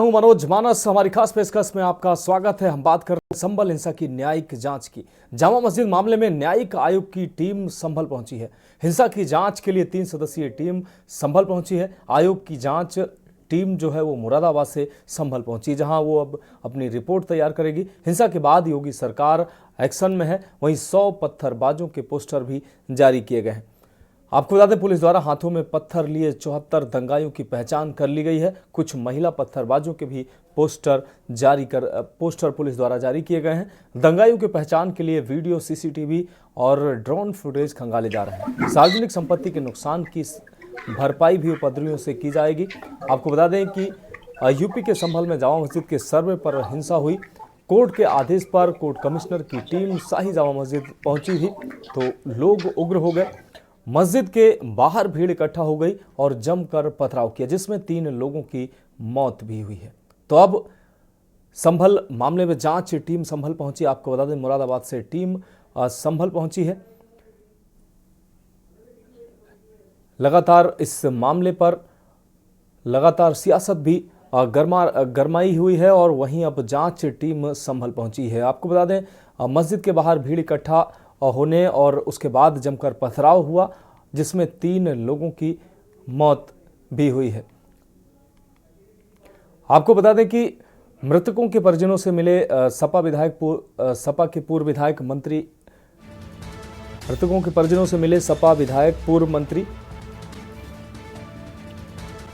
हूं मनोज मानस। हमारी खास पेशकश में आपका स्वागत है। हम बात कर रहे हैं संभल हिंसा की न्यायिक जांच की। जामा मस्जिद मामले में न्यायिक आयोग की टीम संभल पहुंची है। हिंसा की जांच के लिए 3 सदस्यीय टीम संभल पहुंची है। आयोग की जांच टीम जो है वो मुरादाबाद से संभल पहुंची, जहां वो अब अपनी रिपोर्ट तैयार करेगी। हिंसा के बाद योगी सरकार एक्शन में है। वहीं 100 पत्थरबाजों के पोस्टर भी जारी किए गए हैं। आपको बता दें, पुलिस द्वारा हाथों में पत्थर लिए 74 दंगाइयों की पहचान कर ली गई है। कुछ महिला पत्थरबाजों के भी पोस्टर पुलिस द्वारा जारी किए गए हैं। दंगाइयों की पहचान के लिए वीडियो, सीसीटीवी और ड्रोन फुटेज खंगाले जा रहे हैं। सार्वजनिक संपत्ति के नुकसान की भरपाई भी उपद्रवियों से की जाएगी। आपको बता दें कि यूपी के संभल में जामा मस्जिद के सर्वे पर हिंसा हुई। कोर्ट के आदेश पर कोर्ट कमिश्नर की टीम शाही जामा मस्जिद पहुंची थी तो लोग उग्र हो गए। मस्जिद के बाहर भीड़ इकट्ठा हो गई और जमकर पथराव किया, जिसमें 3 लोगों की मौत भी हुई है। तो अब संभल मामले में जांच टीम संभल पहुंची। आपको बता दें, मुरादाबाद से टीम संभल पहुंची है। लगातार इस मामले पर लगातार सियासत भी गरमाई हुई है और वहीं अब जांच टीम संभल पहुंची है। आपको बता दें, मस्जिद के बाहर भीड़ इकट्ठा होने और उसके बाद जमकर पथराव हुआ, जिसमें 3 लोगों की मौत भी हुई है। आपको बता दें कि मृतकों के परिजनों से मिले सपा के पूर्व विधायक पूर्व मंत्री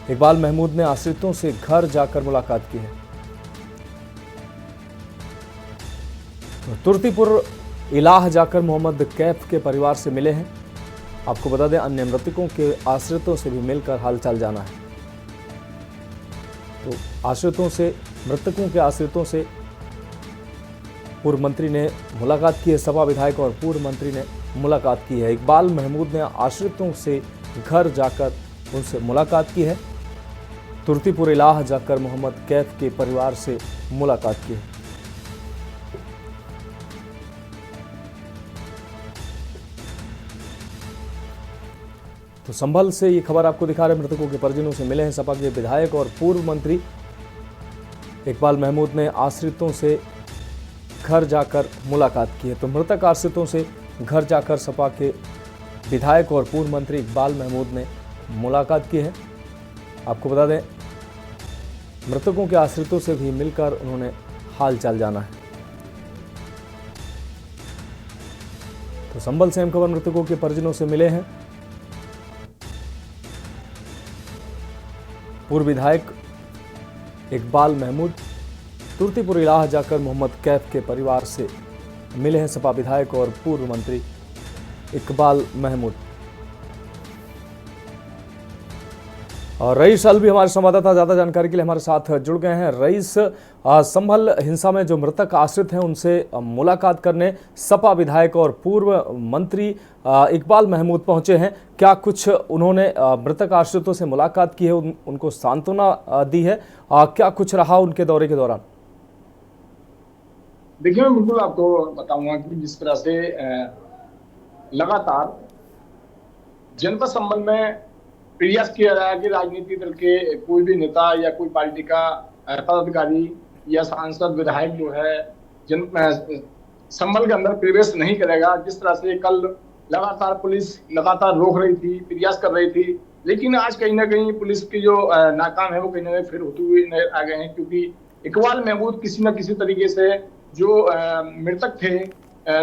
इकबाल महमूद ने आश्रितों से घर जाकर मुलाकात की है। तो तुर्तीपुर इलाह जाकर मोहम्मद कैफ के परिवार से मिले हैं। आपको बता दें, अन्य मृतकों के आश्रितों से भी मिलकर हालचाल जाना है। तो मृतकों के आश्रितों से पूर्व मंत्री ने मुलाकात की है। सपा विधायक और पूर्व मंत्री ने मुलाकात की है। इकबाल महमूद ने आश्रितों से घर जाकर उनसे मुलाकात की है। तुर्तीपुर इलाह जाकर मोहम्मद कैफ के परिवार से मुलाकात की है। तो संभल से ये खबर आपको दिखा रहे, मृतकों के परिजनों से मिले हैं। सपा के विधायक और पूर्व मंत्री इकबाल महमूद ने आश्रितों से घर जाकर मुलाकात की है। तो मृतक आश्रितों से घर जाकर सपा के विधायक और पूर्व मंत्री इकबाल महमूद ने मुलाकात की है। आपको बता दें, मृतकों के आश्रितों से भी मिलकर उन्होंने हालचाल जाना है। तो संभल से अहम खबर, मृतकों के परिजनों से मिले हैं पूर्व विधायक इकबाल महमूद। तुर्तीपुर इलाह जाकर मोहम्मद कैफ के परिवार से मिले हैं सपा विधायक और पूर्व मंत्री इकबाल महमूद। और रईस अलवी हमारे संवाददाता ज्यादा जानकारी के लिए हमारे साथ जुड़ गए हैं। रईस, संभल हिंसा में जो मृतक आश्रित हैं उनसे मुलाकात करने सपा विधायक और पूर्व मंत्री इकबाल महमूद पहुंचे हैं। क्या कुछ उन्होंने मृतक आश्रितों से मुलाकात की है, उनको सांत्वना दी है? क्या कुछ रहा उनके दौरे के दौरान? देखिए, मैं बिल्कुल आपको बताऊंगा कि जिस तरह से लगातार जनपद संबल में प्रयास किया रहा है कि राजनीतिक दल के कोई भी नेता या कोई पार्टी का पदाधिकारी या सांसद विधायक जो है संबल के अंदर प्रवेश नहीं करेगा। जिस तरह से कल लगातार पुलिस लगातार रोक रही थी, प्रयास कर रही थी, लेकिन आज कहीं ना कहीं पुलिस की जो नाकाम है वो कहीं ना कहीं फिर होते हुए आ गए हैं। क्योंकि इकबाल महमूद किसी न किसी तरीके से जो मृतक थे,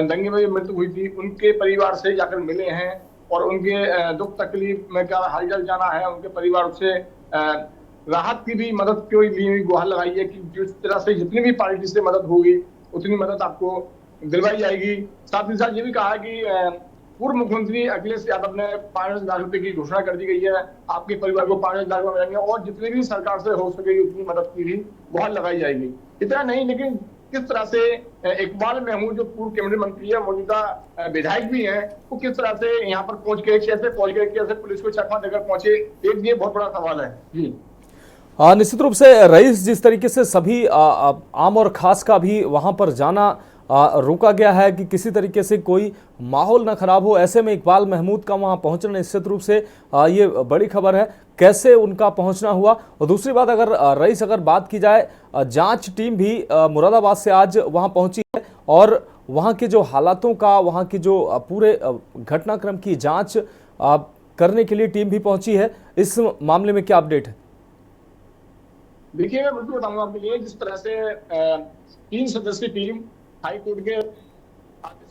दंगे में मृत्यु हुई थी, उनके परिवार से जाकर मिले हैं और उनके दुख तकलीफ में क्या हालचाल जाना है। उनके परिवार से राहत की भी मदद की ली हुई गुहार लगाई है कि जिस तरह से जितनी भी पार्टी से मदद होगी उतनी मदद आपको दिलवाई जाएगी। साथ ही साथ ये भी कहा कि पूर्व मुख्यमंत्री अखिलेश यादव ने 5 लाख रुपए की घोषणा कर दी गई है, आपके परिवार को 5 लाख रुपए मिलेंगे और जितनी भी सरकार से हो सकेगी उतनी मदद की भी गुहार लगाई जाएगी। इतना नहीं, लेकिन किस तरह से इकबाल महमूद जो पूर्व कैबिनेट मंत्री है, मौजूदा विधायक भी हैं, वो किस तरह से यहाँ पर पहुंच गए, कैसे पुलिस को चकमा देकर पहुंचे, एक ये बहुत बड़ा सवाल है जी। निश्चित रूप से रईस, जिस तरीके से सभी आम और खास का भी वहां पर जाना रोका गया है कि किसी तरीके से कोई माहौल ना खराब हो। ऐसे में इकबाल महमूद का वहां पहुंचना निश्चित रूप से ये बड़ी खबर है। कैसे उनका पहुंचना हुआ? और दूसरी बात, अगर रईस अगर बात की जाए, जांच टीम भी मुरादाबाद से आज वहां पहुंची है और वहां के जो हालातों का, वहां की जो पूरे घटनाक्रम की जांच करने के लिए टीम भी पहुंची है। इस मामले में क्या अपडेट है? देखिए, मैं बिल्कुल बताऊंगा आपके लिए। जिस तरह से 3 सदस्यीय टीम हाई कोर्ट के आदेश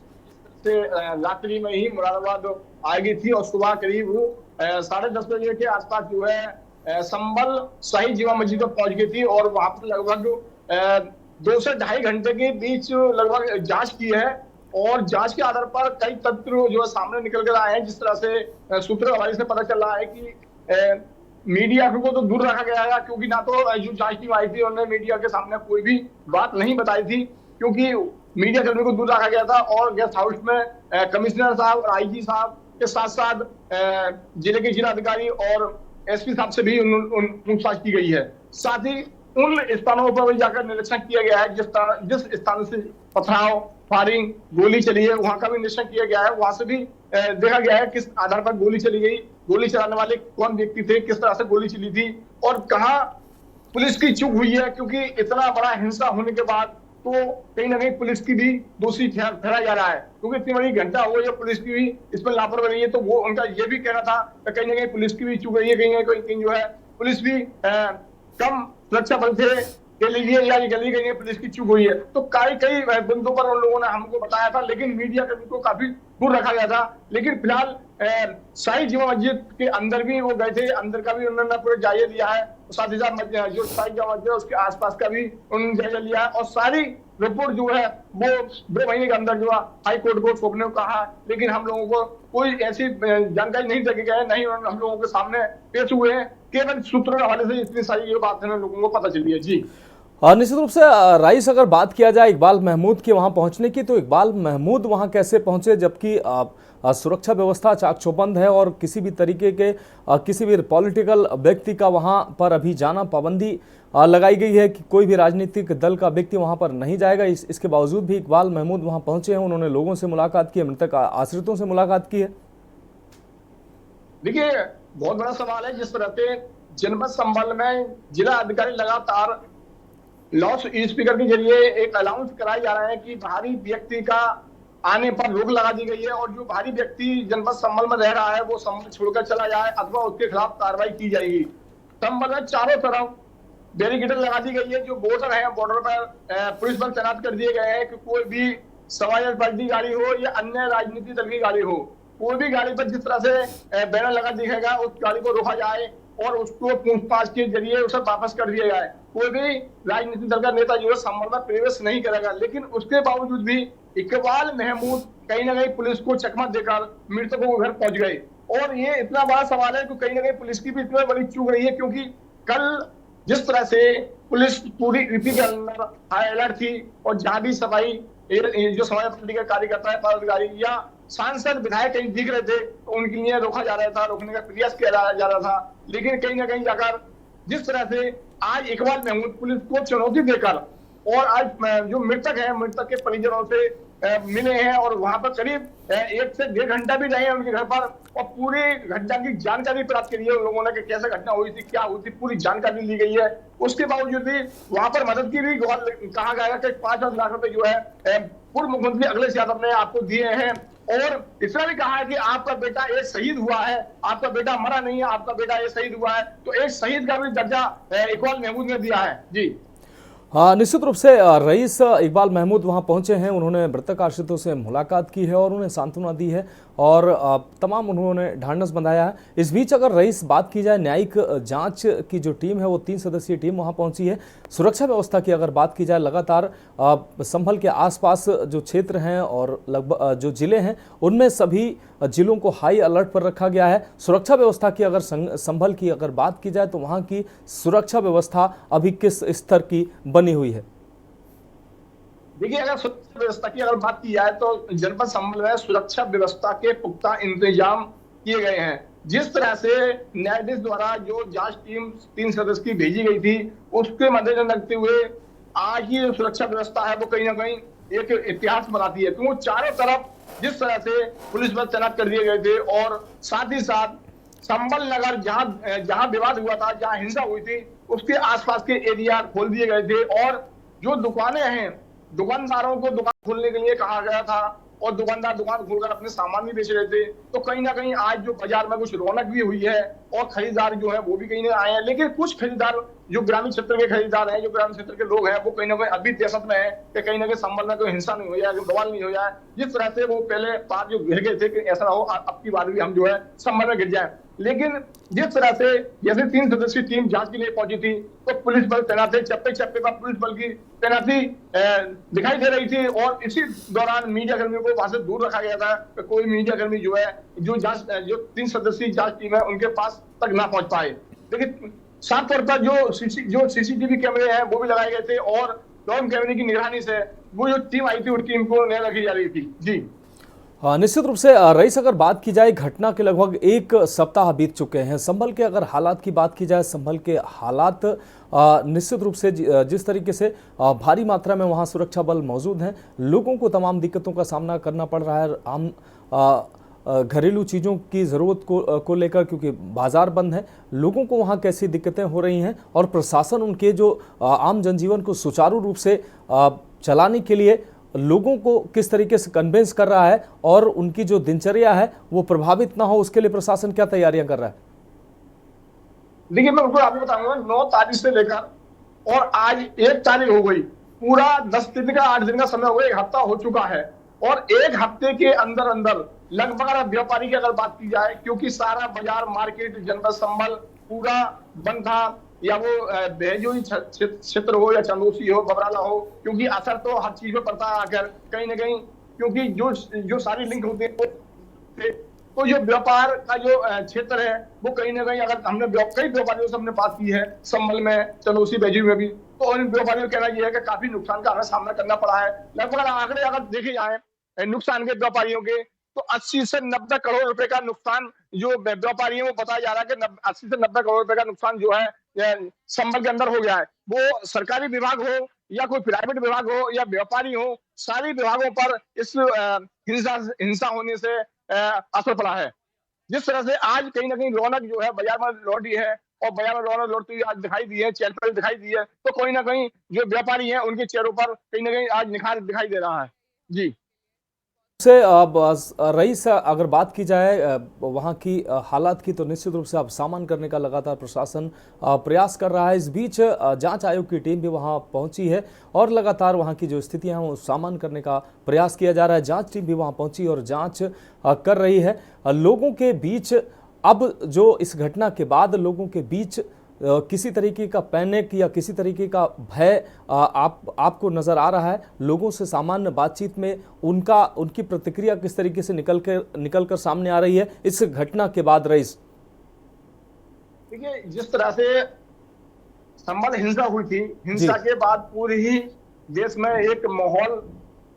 से रात्रि में ही मुरादाबाद आ गई थी और सुबह करीब 10:30 बजे के आसपास जो है संभल शाही जामा मस्जिद पर पहुंच गई थी और वहां पर लगभग 2 से 2.5 घंटे के बीच लगभग जांच की है। और जांच के आधार पर कई तथ्य जो है सामने निकल कर आए हैं। जिस तरह से सूत्रों हवाले से पता चल रहा है कि मीडिया को तो दूर रखा गया है, क्योंकि ना तो जो जांच टीम आई थी उन्होंने मीडिया के सामने कोई भी बात नहीं बताई थी, क्योंकि मीडिया कर्मी को दूर रखा गया था। और गेस्ट हाउस में कमिश्नर साहब और आईजी साहब के साथ साथ जिले के जिलाधिकारी और एसपी साहब से भी पूछताछ की गई है। साथ ही उन स्थानों पर भी जाकर निरीक्षण किया गया है जिस स्थान से पथराव, फायरिंग, गोली चली है, वहां का भी निरीक्षण किया गया है। वहां से भी देखा गया है किस आधार पर गोली चली गई, गोली चलाने वाले कौन व्यक्ति थे, किस तरह से गोली चली थी और कहां पुलिस की चूक हुई है। क्योंकि इतना बड़ा हिंसा होने के बाद तो कहीं ना कहीं पुलिस की भी दोषी ठहराया जा रहा है, क्योंकि इतनी बड़ी घटना हो गई है, पुलिस की भी इसमें लापरवाही है। तो वो उनका ये भी कहना था कि कहीं ना कहीं पुलिस की भी चूक रही है, कहीं ना कहीं जो है पुलिस भी कम सुरक्षा बल थे के लिए या गली गई है, पुलिस की चूक हुई है। तो कई बिंदुओं पर उन लोगों ने हमको बताया था, लेकिन मीडिया कर्मी को काफी दूर रखा गया था। लेकिन फिलहाल शाही जामा मस्जिद के अंदर भी वो गए थे, अंदर का भी उन्होंने पूरे जायजा लिया है। साथ ही साथ जो शाही जामा मस्जिद है उसके आसपास का भी उन्होंने जायजा लिया है और सारी रिपोर्ट जो है वो 2 महीने के अंदर जो है हाई कोर्ट को सौंपने को कहा। लेकिन हम लोगों को कोई ऐसी जानकारी नहीं दी गई है, नहीं हम लोगों के सामने पेश हुए हैं। केवल सूत्रों के हवाले से इतनी सारी ये बातें लोगों को पता चली है। जी निश्चित रूप से राइस, अगर बात किया जाए इकबाल महमूद के वहां पहुंचने की, तो इकबाल महमूद वहां कैसे पहुंचे, जबकि सुरक्षा व्यवस्था चाक चौबंद है और किसी भी तरीके के किसी भी पॉलिटिकल व्यक्ति का वहां पर अभी जाना पाबंदी लगाई गई है कि कोई भी राजनीतिक दल का व्यक्ति वहां पर नहीं जाएगा। इसके बावजूद भी इकबाल महमूद वहां पहुंचे हैं, उन्होंने लोगों से मुलाकात की है, मृतक आश्रितों से मुलाकात की है। देखिए, बहुत बड़ा सवाल है। जिस तरह से जनपद संभल में जिला अधिकारी लगातार लाउड स्पीकर के जरिए एक अनाउंस कराए जा रहे हैं कि बाहरी व्यक्ति का आने पर रोक लगा दी गई है और जो बाहरी व्यक्ति जनपद संभल में रह रहा है वो संभल छोड़कर चला जाए अथवा उसके खिलाफ कार्रवाई की जाएगी। संभल में चारों तरफ बैरिकेड लगा दी गई है। जो बॉर्डर है, बॉर्डर पर पुलिस बल तैनात कर दिए गए हैं कि कोई भी समाजवादी पार्टी गाड़ी हो या अन्य राजनीतिक दल की गाड़ी हो, कोई भी गाड़ी पर जिस तरह से बैनर लगा दिखेगा उस गाड़ी को रोका जाए और उसको पूछताछ के जरिए उसे वापस कर दिया जाए। कोई भी राजनीतिक दल का नेता जो है संभल में प्रवेश नहीं करेगा। लेकिन उसके बावजूद भी इकबाल महमूद कहीं ना कहीं पुलिस को चकमा देकर मृतकों के घर पहुंच गए। और ये इतना बड़ा सवाल है कि कहीं ना कहीं पुलिस की भी इतनी बड़ी चूक रही है, क्योंकि कल जिस तरह से पुलिस पूरी यूपी के अंदर हाई अलर्ट थी और जहां भी सफाई जो समाज पार्टी के कार्यकर्ता है, पदाधिकारी या सांसद विधायक कहीं दिख रहे थे तो उनके लिए रोका जा रहा था, रोकने का प्रयास किया जा रहा था। लेकिन कहीं ना कहीं जाकर जिस तरह से आज इकबाल महमूद पुलिस को चुनौती देकर और आज जो मृतक है, मृतक के परिजनों से मिले हैं और वहां पर करीब 1 से 1.5 घंटा भी रहे हैं उनके घर पर और पूरी घटना की जानकारी प्राप्त करी है उन लोगों ने कि कैसे घटना हुई थी, क्या हुई थी, पूरी जानकारी ली गई है। उसके बावजूद भी वहां पर मदद की भी कहा गया कि 5 लाख रुपए जो है पूर्व मुख्यमंत्री अखिलेश यादव ने आपको दिए हैं और इसमें भी कहा है कि आपका बेटा एक शहीद हुआ है, आपका बेटा मरा नहीं है, आपका बेटा एक शहीद हुआ है। तो एक शहीद का भी दर्जा इकबाल महमूद ने दिया है। जी हाँ, निश्चित रूप से रईस इकबाल महमूद वहां पहुंचे हैं, उन्होंने मृतक आश्रितों से मुलाकात की है और उन्हें सांत्वना दी है और तमाम उन्होंने ढांढस बंधाया है। इस बीच अगर रईस बात की जाए, न्यायिक जांच की जो टीम है वो 3 सदस्यीय टीम वहां पहुंची है। सुरक्षा व्यवस्था की अगर बात की जाए, लगातार संभल के आसपास जो क्षेत्र हैं और लगभग जो जिले हैं उनमें सभी जिलों को हाई अलर्ट पर रखा गया है। सुरक्षा व्यवस्था की अगर संभल की अगर बात की जाए तो वहां की सुरक्षा व्यवस्था अभी किस स्तर की बनी हुई है? देखिए, अगर सुरक्षा व्यवस्था की अगर बात की जाए तो जनपद संभल में सुरक्षा व्यवस्था के पुख्ता इंतजाम किए गए हैं। जिस तरह से न्यायाधीश द्वारा जो जांच टीम 3 सदस्य की भेजी गई थी उसके मद्देनजर रखते हुए आज की जो सुरक्षा व्यवस्था है वो कहीं ना कहीं एक इतिहास बनाती है, क्योंकि चारों तरफ जिस तरह से पुलिस बल तैनात कर दिए गए थे और साथ ही साथ संबल नगर जहां विवाद हुआ था, जहां हिंसा हुई थी, उसके आसपास के एरिया खोल दिए गए थे और जो दुकानें हैं, दुकानदारों को दुकान खोलने के लिए कहा गया था और दुकानदार दुकान खोलकर अपने सामान भी बेच रहे थे। तो कहीं ना कहीं आज जो बाजार में कुछ रौनक भी हुई है और खरीदार जो है वो भी कहीं ना आए हैं, लेकिन कुछ खरीदार जो ग्रामीण क्षेत्र के खरीदार हैं, जो ग्रामीण क्षेत्र के लोग हैं, वो कहीं ना कहीं अभी दहशत में है कि कहीं ना कहीं संबल में कोई हिंसा नहीं हो जाए, बवाल नहीं हो जाए। जिस तरह से वो पहले बात जो घिर गए थे कि ऐसा ना हो अब की बार भी हम जो है संबल में गिर जाए, लेकिन जिस तरह से जैसे 3 सदस्यीय टीम जांच के लिए पहुंची थी तो पुलिस बल तैनात थे, चप्पे चप्पे पर पुलिस बल की तैनाती दिखाई दे रही थी और इसी दौरान मीडिया कर्मियों को वहां से दूर रखा गया था कि कोई मीडिया कर्मी जो है जो 3 सदस्यीय जांच टीम है उनके पास तक ना पहुंच पाए। लेकिन साफ तौर पर जो सीसीटीवी कैमरे हैं वो भी लगाए गए थे और ड्रोन कैमरे की निगरानी से वो जो टीम आई थी उस टीम को नजर रखी जा रही थी। जी निश्चित रूप से रईस, अगर बात की जाए घटना के लगभग 1 सप्ताह बीत चुके हैं। संभल के अगर हालात की बात की जाए, संभल के हालात निश्चित रूप से जिस तरीके से भारी मात्रा में वहां सुरक्षा बल मौजूद हैं, लोगों को तमाम दिक्कतों का सामना करना पड़ रहा है। आम घरेलू चीज़ों की ज़रूरत को लेकर, क्योंकि बाज़ार बंद है, लोगों को वहाँ कैसी दिक्कतें हो रही हैं और प्रशासन उनके जो आम जनजीवन को सुचारू रूप से चलाने के लिए लोगों को किस तरीके से कन्विंस कर रहा है और उनकी जो दिनचर्या है वो प्रभावित ना हो, उसके लिए प्रशासन क्या तैयारियां कर रहा है? देखिए, मैं बिल्कुल आपको बताऊंगा, 9 तारीख से लेकर और आज 1 तारीख हो गई, पूरा 10 दिन का 8 दिन का समय हो गया, 1 हफ्ता हो चुका है और 1 हफ्ते के अंदर अंदर लगभग अगर व्यापारी की अगर बात की जाए, क्योंकि सारा बाजार मार्केट जनपद संभल पूरा बंद था, या वो बेहजोई क्षेत्र हो या चंदोसी हो, बबराला हो, क्योंकि असर तो हर चीज में पड़ता है आकर कहीं ना कहीं, क्योंकि जो सारी लिंक होते हैं। तो जो व्यापार का जो क्षेत्र है वो कहीं ना कहीं, अगर हमने कई व्यापारियों से हमने बात की है संभल में, चंदोसी, बेहजोई में भी, तो उन व्यापारियों का कहना यह है कि काफी नुकसान का हमें सामना करना पड़ा है। लगभग आंकड़े अगर देखे जाए नुकसान के व्यापारियों के, तो 80 से 90 करोड़ रुपए का नुकसान जो व्यापारी है वो बताया जा रहा है कि 80 से 90 करोड़ रुपए का नुकसान जो है संबल के अंदर हो गया है। वो सरकारी विभाग हो या कोई प्राइवेट विभाग हो या व्यापारी हो, सारी विभागों पर इस हिंसा होने से असर पड़ा है। जिस तरह से आज कहीं ना कहीं रौनक जो है बाजार में लौटी है और बाजार में रौनक लौटती हुई आज दिखाई दी है, चहल पहल दिखाई दी है, तो कोई ना कहीं जो व्यापारी हैं उनके चेहरों पर कहीं ना कहीं आज निखार दिखाई दे रहा है। जी से अब रईस, अगर बात की जाए वहाँ की हालात की, तो निश्चित रूप से अब सामान करने का लगातार प्रशासन प्रयास कर रहा है। इस बीच जांच आयोग की टीम भी वहाँ पहुंची है और लगातार वहाँ की जो स्थितियां हैं वो सामान करने का प्रयास किया जा रहा है। जांच टीम भी वहाँ पहुंची और जांच कर रही है। लोगों के बीच अब जो इस घटना के बाद लोगों के बीच किसी तरीके का पैनिक या किसी तरीके का भय आपको नजर आ रहा है? लोगों से सामान्य बातचीत में उनकी प्रतिक्रिया किस तरीके से निकल कर सामने आ रही है इस घटना के बाद? रईस, देखिए, जिस तरह से संबल हिंसा हुई थी, हिंसा के बाद पूरे ही देश में एक माहौल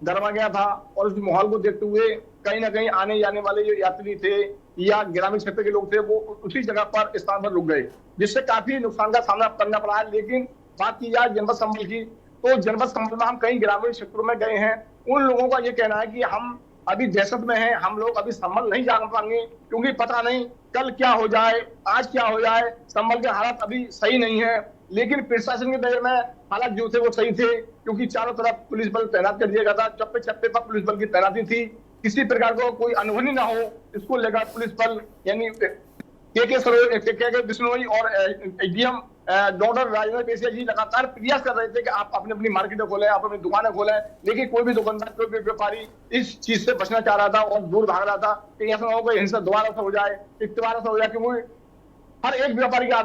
गरमा गया था और उस माहौल को देखते हुए कहीं ना कहीं आने जाने वाले जो यात्री थे या ग्रामीण क्षेत्र के लोग थे वो उसी जगह पर स्थान पर रुक गए, जिससे काफी नुकसान का सामना करना पड़ा है। लेकिन बात की जाए जनपद संबल की, तो जनपद संबल में हम कई ग्रामीण क्षेत्रों में गए हैं, उन लोगों का ये कहना है कि हम अभी दहशत में हैं, हम लोग अभी संभल नहीं जा पाएंगे, क्योंकि पता नहीं कल क्या हो जाए, आज क्या हो जाए। संभल के हालात अभी सही नहीं है, लेकिन प्रशासन की नजर में हालात जो थे वो सही थे, क्योंकि चारों तरफ पुलिस बल तैनात कर दिया गया था, चप्पे चप्पे पर पुलिस बल की तैनाती थी, किसी प्रकार को कोई अनहोनी ना हो इसको लेकर पुलिस बल यानी के बिश्नोई और एडीएम डॉक्टर राजेंद्र पेशिया जी लगातार प्रयास कर रहे थे कि आप अपनी अपनी मार्केटें खोलें, आप अपनी दुकानें खोलें, लेकिन कोई भी दुकानदार, कोई भी व्यापारी इस चीज से बचना चाह रहा था और दूर भाग रहा था कि ऐसा ना हो कोई हिंसा दोबारा से हो जाए, दोबारा से हो जाए, क्योंकि हर एक व्यापारी का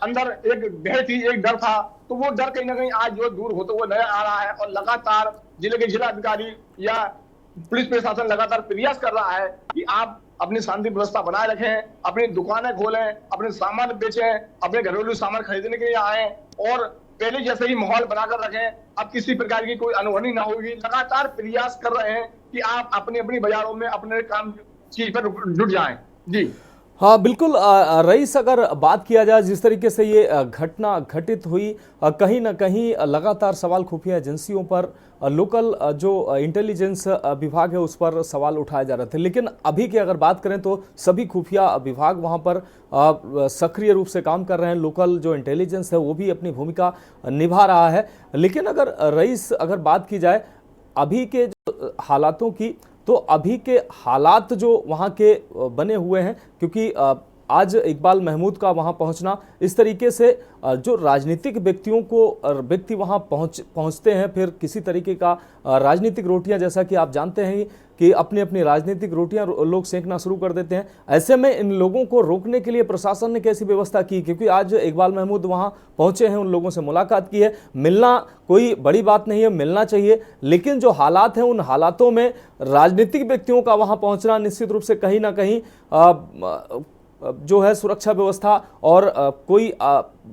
अंदर एक भय थी, एक डर था, तो वो डर कहीं ना कहीं आज जो दूर होते हुए नजर आ रहा है और लगातार जिले के जिला अधिकारी या पुलिस प्रशासन लगातार प्रयास कर रहा है कि आप अपनी शांति व्यवस्था बनाए रखें, अपनी दुकानें खोलें, अपने सामान बेचें, अपने घरेलू सामान खरीदने के लिए आए और पहले जैसे ही माहौल बनाकर रखें, अब किसी प्रकार की कोई अनहोनी ना होगी। लगातार प्रयास कर रहे हैं कि आप अपनी अपनी बाजारों में अपने काम चीज पर जुट जाएं। जी हाँ बिल्कुल रईस, अगर बात किया जाए जिस तरीके से ये घटना घटित हुई, कहीं ना कहीं लगातार सवाल खुफिया एजेंसियों पर, लोकल जो इंटेलिजेंस विभाग है उस पर सवाल उठाए जा रहे थे। लेकिन अभी की अगर बात करें तो सभी खुफिया विभाग वहाँ पर सक्रिय रूप से काम कर रहे हैं। लोकल जो इंटेलिजेंस है वो भी अपनी भूमिका निभा रहा है। लेकिन अगर रईस अगर बात की जाए अभी के जो हालातों की, तो अभी के हालात जो वहाँ के बने हुए हैं, क्योंकि आज इकबाल महमूद का वहाँ पहुँचना इस तरीके से जो राजनीतिक व्यक्तियों को व्यक्ति वहाँ पहुँचते हैं, फिर किसी तरीके का राजनीतिक रोटियां, जैसा कि आप जानते हैं कि अपनी अपनी राजनीतिक रोटियां लोग सेंकना शुरू कर देते हैं। ऐसे में इन लोगों को रोकने के लिए प्रशासन ने कैसी व्यवस्था की? क्योंकि आज इकबाल महमूद वहाँ पहुँचे हैं, उन लोगों से मुलाकात की है। मिलना कोई बड़ी बात नहीं है, मिलना चाहिए, लेकिन जो हालात हैं उन हालातों में राजनीतिक व्यक्तियों का वहाँ पहुँचना निश्चित रूप से कहीं ना कहीं जो है सुरक्षा व्यवस्था और कोई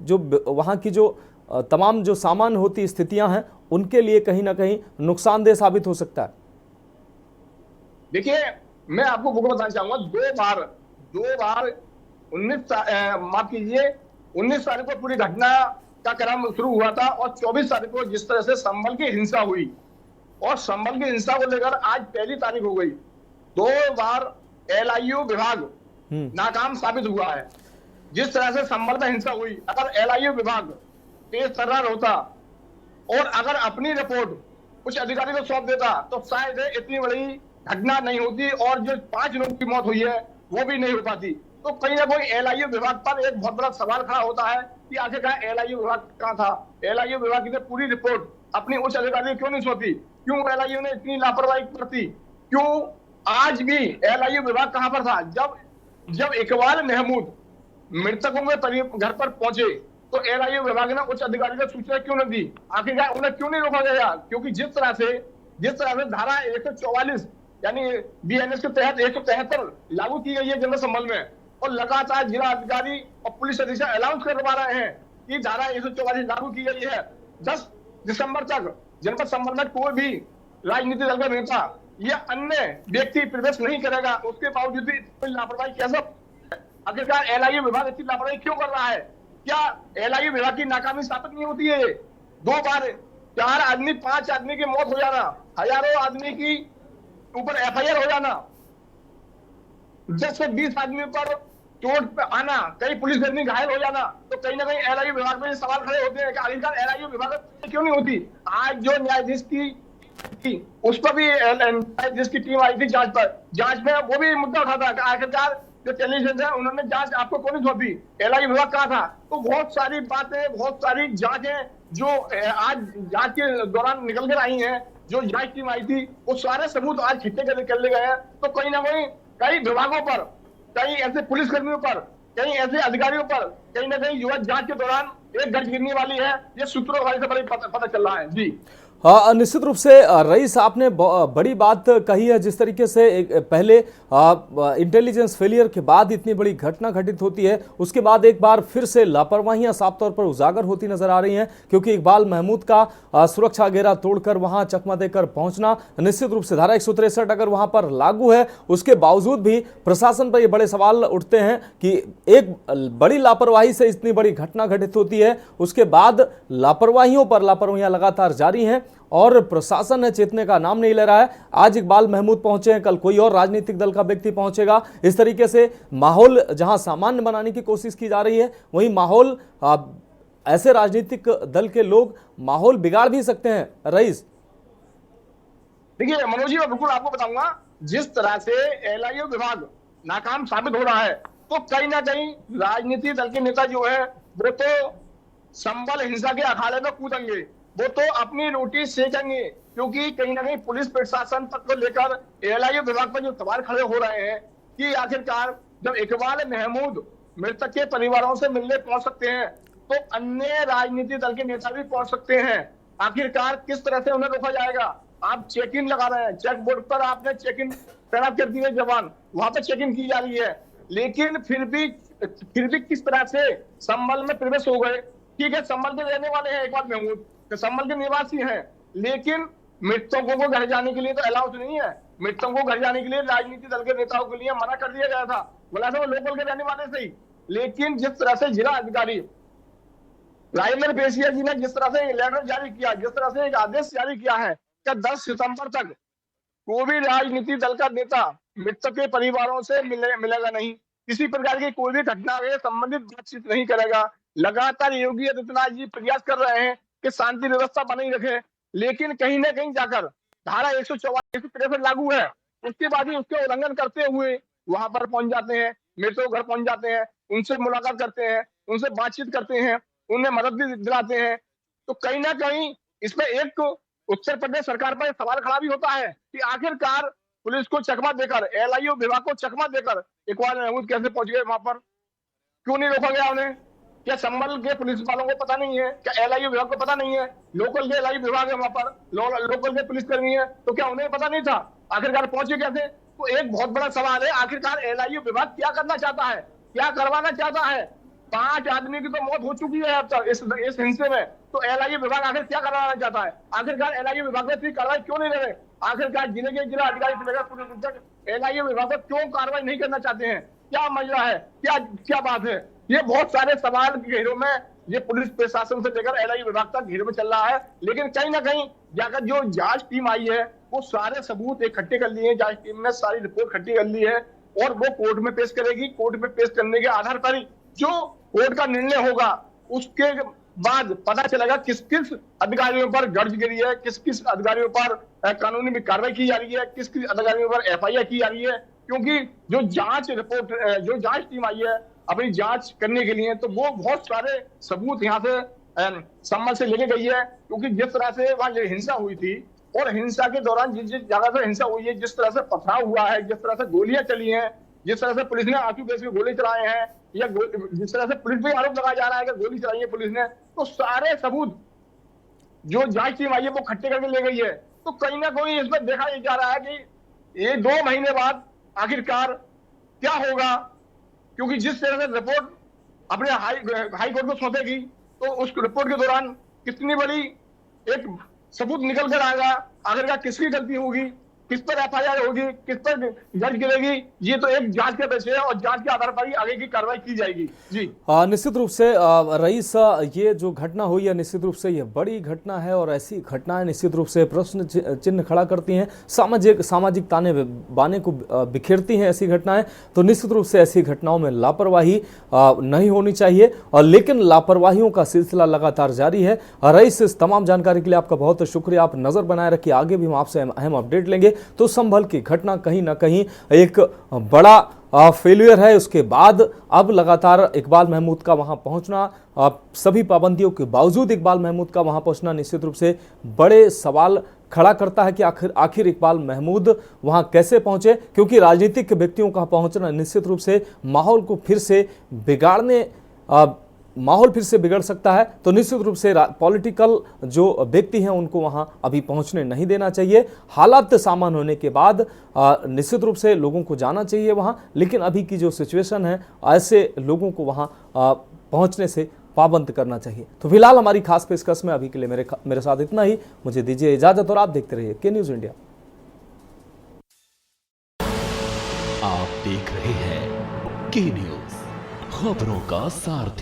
जो वहाँ की जो तमाम जो सामान्य होती स्थितियां हैं उनके लिए कहीं ना कहीं नुकसानदेह साबित हो सकता है। देखिए, मैं आपको वो बताना चाहूंगा, दो बार 19 तारीख को पूरी घटना का क्रम शुरू हुआ था और 24 तारीख को जिस तरह से संभल की हिंसा हुई, और संभल की हिंसा को लेकर आज पहली तारीख हो गई। 2 बार LIU विभाग नाकाम साबित हुआ है। जिस तरह से संभल में हिंसा हुई, अगर LIU विभाग तेज तर्रार होता और अगर अपनी रिपोर्ट कुछ अधिकारी को सौंप देता तो शायद इतनी बड़ी घटना नहीं होती और जो 5 लोगों की मौत हुई है वो भी नहीं हो पाती। तो कहीं ना कोई LIU विभाग पर एक बहुत बड़ा सवाल खड़ा होता है कि आखिरकार LIU विभाग कहाँ था? LIU विभाग की पूरी रिपोर्ट अपनी उच्च अधिकारी क्यों नहीं सौंपी? क्यों LIU ने इतनी लापरवाही बरती? क्यों आज भी LIU विभाग कहाँ पर था? जब इकबाल महमूद मृतकों के घर पर पहुंचे तो LIU विभाग ने उच्च अधिकारी को सूचना क्यों नहीं दी? आखिरकार उन्हें क्यों नहीं रोका गया? क्योंकि जिस तरह से धारा 144 यानी BNS के तहत 173 लागू की गई है जनपद संभल में, और लगातार जिला अधिकारी और पुलिस अधीक्षक अनाउंस करवा रहे हैं कि धारा 144 लागू की गई है। 10 दिसंबर तक जनपद संभल में कोई भी राजनीतिक दल का नेता या अन्य व्यक्ति प्रवेश नहीं करेगा। उसके बावजूद भी कोई लापरवाही कैसे? आखिरकार LIU विभाग इतनी लापरवाही क्यों कर रहा है? क्या LIU विभाग की नाकामी साबित नहीं होती है? 2 बार 4 आदमी 5 आदमी की मौत हो जाना, हजारों आदमी की ऊपर FIR हो जाना, 10 से 20 आदमी पर चोट पे आना, कई पुलिसकर्मी घायल हो जाना, तो कहीं ना कहीं LIU विभाग में सवाल खड़े होते हैं कि आखिरकार LIU विभाग क्यों नहीं होती? आज जो न्यायाधीश की उस पर भी न्यायाधीश की टीम आई थी जांच में वो भी मुद्दा उठा था कि आखिरकार जो टेलीविजन है उन्होंने जांच आपको कौन नहीं सौंपी? LIU विभाग कहाँ था? तो बहुत सारी बातें, बहुत सारी जांचें जो आज जांच के दौरान निकल कर आई हैं, जो जांच टीम आई थी वो सारे सबूत आज छिट्टे कर ले गए हैं। तो कहीं ना कहीं कई विभागों पर, कई ऐसे पुलिसकर्मियों पर, कई ऐसे अधिकारियों पर कहीं ना कहीं युवा जांच के दौरान एक गर्ज गिरने वाली है। ये सूत्रों से पता चल रहा है। जी हाँ, निश्चित रूप से रईस आपने बड़ी बात कही है। जिस तरीके से पहले इंटेलिजेंस फेलियर के बाद इतनी बड़ी घटना घटित होती है, उसके बाद एक बार फिर से लापरवाहियां साफ तौर पर उजागर होती नजर आ रही हैं, क्योंकि इकबाल महमूद का सुरक्षा घेरा तोड़कर वहां चकमा देकर पहुंचना, निश्चित रूप से धारा 163 अगर वहां पर लागू है, उसके बावजूद भी प्रशासन पर ये बड़े सवाल उठते हैं कि एक बड़ी लापरवाही से इतनी बड़ी घटना घटित होती है, उसके बाद लापरवाहियों पर लापरवाहियां लगातार जारी हैं और प्रशासन है चेतने का नाम नहीं ले रहा है। आज इकबाल महमूद पहुंचे हैं, कल कोई और राजनीतिक दल का व्यक्ति पहुंचेगा। इस तरीके से माहौल जहां सामान्य बनाने की कोशिश की जा रही है, वहीं माहौल ऐसे राजनीतिक दल के लोग माहौल बिगाड़ भी सकते हैं। रईस देखिए मनोज जी, मैं बिल्कुल आपको बताऊंगा, जिस तरह से LIU विभाग नाकाम साबित हो रहा है तो कहीं ना कहीं राजनीतिक दल के नेता जो है वो तो संभल हिंसा के अखाड़े में कूदेंगे, वो तो अपनी रोटी सेकेंगे, क्योंकि कहीं ना कहीं पुलिस प्रशासन तक को लेकर LIU विभाग पर जो सवाल खड़े हो रहे हैं कि आखिरकार जब इकबाल महमूद मृतक के परिवारों से मिलने पहुंच सकते हैं तो अन्य राजनीतिक दल के नेता भी पहुंच सकते हैं। आखिरकार किस तरह से उन्हें रोका जाएगा? आप चेक इन लगा रहे हैं, चेक बोर्ड पर आपने चेक इन तैनात कर दिए जवान, वहां पर चेक इन की जा रही है, लेकिन फिर भी किस तरह से संभल में प्रवेश हो गए? ठीक है, संभल के रहने वाले हैं इकबाल महमूद, संभल के निवासी हैं, लेकिन मृतकों को घर जाने के लिए तो अलाउड नहीं है। मृतकों को घर जाने के लिए राजनीतिक दल के नेताओं के लिए मना कर दिया गया था। बोला वो लोकल के रहने वाले से ही। लेकिन जिस तरह से जिला अधिकारी राजेंद्र पेशिया जी ने जिस तरह से लेटर जारी किया, जिस तरह से एक आदेश जारी किया है कि 10 सितंबर तक कोई भी राजनीतिक दल का नेता मृतक के परिवारों से मिलेगा नहीं, किसी प्रकार की कोई भी घटना से संबंधित बातचीत नहीं करेगा। लगातार योगी आदित्यनाथ जी प्रयास कर रहे हैं कि शांति व्यवस्था बनाई रखे, लेकिन कहीं ना कहीं जाकर धारा 144 163 लागू है, उसके बाद ही उसके उल्लंघन करते हुए वहां पर पहुंच जाते हैं, मृतकों के घर पहुंच जाते हैं, उनसे मुलाकात करते हैं, उनसे बातचीत करते हैं, उन्हें मदद भी दिलाते हैं। तो कहीं ना कहीं इसमें एक उत्तर प्रदेश सरकार पर सवाल खड़ा भी होता है कि आखिरकार पुलिस को चकमा देकर, एलआईयू विभाग को चकमा देकर इकबाल महमूद कैसे पहुंच गए वहां पर, क्यों नहीं रोका गया उन्हें? क्या संभल के पुलिस वालों को पता नहीं है? क्या एलआईयू विभाग को पता नहीं है? लोकल के एलआईयू विभाग है वहां पर, लोकल के पुलिसकर्मी है, तो क्या उन्हें पता नहीं था? आखिरकार पहुंचे कैसे? तो एक बहुत बड़ा सवाल है, आखिरकार एलआईयू विभाग क्या करना चाहता है, क्या करवाना चाहता है? 5 आदमी की तो मौत हो चुकी है अब तक इस हिंसे में, तो एलआईयू विभाग आखिर क्या करवाना चाहता है? आखिरकार एलआईयू विभाग में इतनी कार्रवाई क्यों नहीं ले रहे? आखिरकार जिले के जिला अधिकारी से लेकर पुलिस अधीक्षक एलआईयू विभाग पर क्यों कार्रवाई नहीं करना चाहते हैं? क्या मसला है? क्या बात है? ये बहुत सारे सवाल के घेरों में ये पुलिस प्रशासन से लेकर एलआईयू विभाग तक घेरों में चल रहा है। लेकिन कहीं ना कहीं जाकर जो जांच टीम आई है वो सारे सबूत इकट्ठे कर लिए हैं, जांच टीम ने सारी रिपोर्ट इकट्ठी कर ली है और वो कोर्ट में पेश करेगी। कोर्ट में पेश करने के आधार पर ही जो कोर्ट का निर्णय होगा उसके बाद पता चलेगा किस किस अधिकारियों पर गर्ज गिरी है, किस किस अधिकारियों पर कानूनी कार्रवाई की जा रही है, किस किस अधिकारियों पर एफआईआर की जा रही है। क्योंकि जो जांच टीम आई है अपनी जांच करने के लिए, तो वो बहुत सारे सबूत यहाँ से संबल से लेके गई है। क्योंकि जिस तरह से वहां हिंसा हुई थी और हिंसा के दौरान जिस जगह से हिंसा हुई है, जिस तरह से पथराव हुआ है, जिस तरह से गोलियां चली हैं, जिस तरह से पुलिस ने आंसू गैस के गोले चलाए हैं, या जिस तरह से पुलिस पे आरोप लगाया जा रहा है कि गोली चलाई है पुलिस ने, तो सारे सबूत जो जांच टीम आई है वो इकट्ठे करके ले गई है। तो कहीं ना कहीं इसमें देखा जा रहा है कि ये 2 महीने बाद आखिरकार क्या होगा, क्योंकि जिस तरह से रिपोर्ट अपने हाई कोर्ट को सौंपेगी तो उस रिपोर्ट के दौरान कितनी बड़ी एक सबूत निकल कर आएगा, आखिरकार किसकी गलती होगी, किस पर एफआईआर होगी, किस पर दर्ज गिरेगी, ये तो एक जांच का विषय है और जांच के आधार पर ही आगे की कार्रवाई की जाएगी। जी निश्चित रूप से रईस, ये जो घटना हुई है निश्चित रूप से ये बड़ी घटना है और ऐसी घटनाएं निश्चित रूप से प्रश्न चिन्ह खड़ा करती हैं, सामाजिक ताने बाने को बिखेरती हैं ऐसी घटनाएं। तो निश्चित रूप से ऐसी घटनाओं में लापरवाही नहीं होनी चाहिए, और लेकिन लापरवाहियों का सिलसिला लगातार जारी है। रईस, इस तमाम जानकारी के लिए आपका बहुत शुक्रिया। आप नजर बनाए रखिए, आगे भी हम आपसे अहम अपडेट लेंगे। तो संभल की घटना कहीं ना कहीं एक बड़ा फेलियर है। उसके बाद अब लगातार इकबाल महमूद का वहां पहुंचना, सभी पाबंदियों के बावजूद इकबाल महमूद का वहां पहुंचना निश्चित रूप से बड़े सवाल खड़ा करता है कि आखिर इकबाल महमूद वहां कैसे पहुंचे, क्योंकि राजनीतिक व्यक्तियों का पहुंचना निश्चित रूप से माहौल को फिर से बिगड़ सकता है। तो निश्चित रूप से पॉलिटिकल जो व्यक्ति हैं उनको वहां अभी पहुंचने नहीं देना चाहिए। हालात सामान्य होने के बाद निश्चित रूप से लोगों को जाना चाहिए वहां, लेकिन अभी की जो सिचुएशन है ऐसे लोगों को वहां पहुंचने से पाबंद करना चाहिए। तो फिलहाल हमारी खास पेशकश में अभी के लिए मेरे साथ इतना ही। मुझे दीजिए इजाजत और आप देखते रहिए के न्यूज़ इंडिया। आप देख रहे हैं के न्यूज़, खबरों का सारथी।